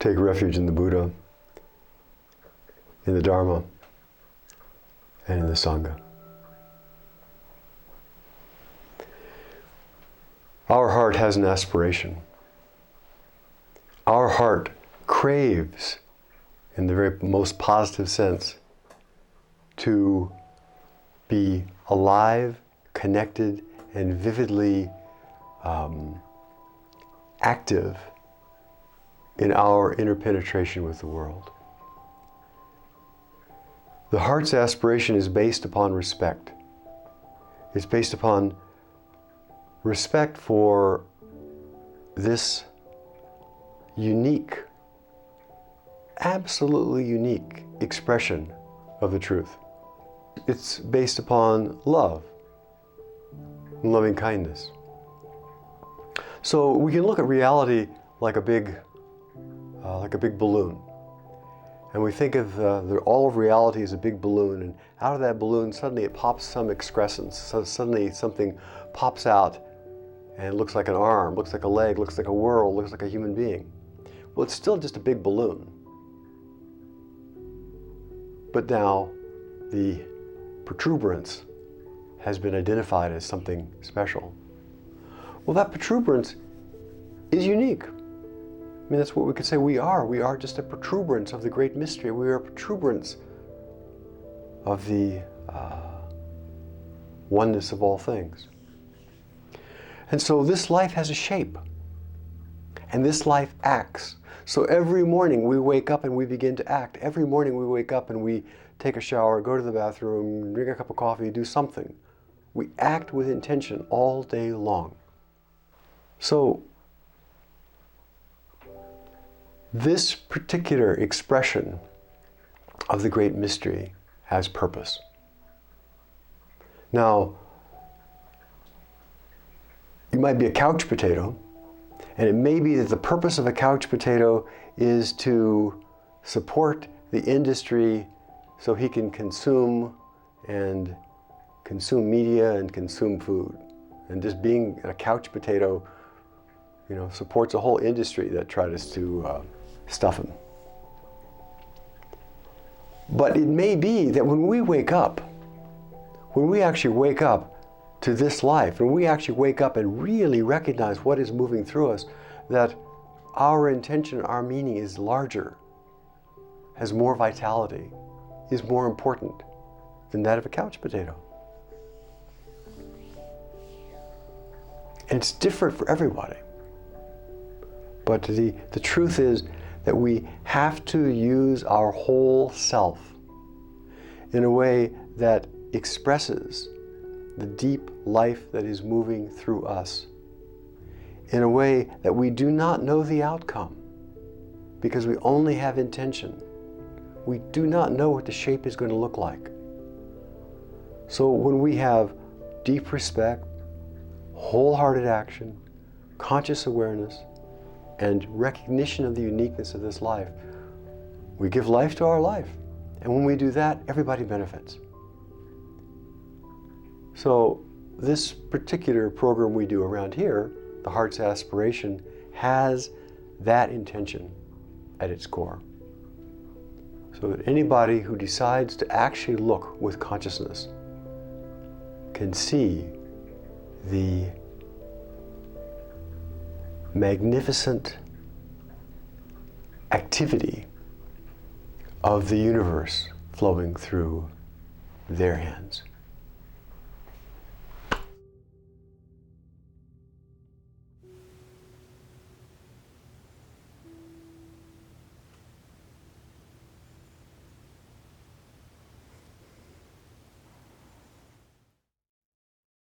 take refuge in the Buddha, in the Dharma, and in the Sangha. Our heart has an aspiration. Our heart craves, in the very most positive sense, to be alive, connected, and vividly active in our interpenetration with the world. The heart's aspiration is based upon respect. It's based upon respect for this unique, absolutely unique expression of the truth. It's based upon love and loving kindness. So we can look at reality like a big balloon. And we think of all of reality as a big balloon, and out of that balloon suddenly it pops some excrescence. So suddenly something pops out and it looks like an arm, looks like a leg, looks like a world, looks like a human being. Well, it's still just a big balloon. But now the protuberance has been identified as something special. Well, that protuberance is unique. I mean, that's what we could say we are. We are just a protuberance of the great mystery. We are a protuberance of the oneness of all things. And so this life has a shape. And this life acts. So every morning we wake up and we begin to act. Every morning we wake up and we take a shower, go to the bathroom, drink a cup of coffee, do something. We act with intention all day long. So this particular expression of the great mystery has purpose. Now, you might be a couch potato, and it may be that the purpose of a couch potato is to support the industry so he can consume media and consume food. And just being a couch potato, supports a whole industry that tries to stuff him. But it may be that when we wake up, when we actually wake up to this life, when we actually wake up and really recognize what is moving through us, that our intention, our meaning is larger, has more vitality, is more important than that of a couch potato. And it's different for everybody. But the truth is that we have to use our whole self in a way that expresses the deep life that is moving through us, in a way that we do not know the outcome, because we only have intention. We do not know what the shape is going to look like. So when we have deep respect, wholehearted action, conscious awareness, and recognition of the uniqueness of this life, we give life to our life. And when we do that, everybody benefits. So this particular program we do around here, the Heart's Aspiration, has that intention at its core. So that anybody who decides to actually look with consciousness can see the magnificent activity of the universe flowing through their hands.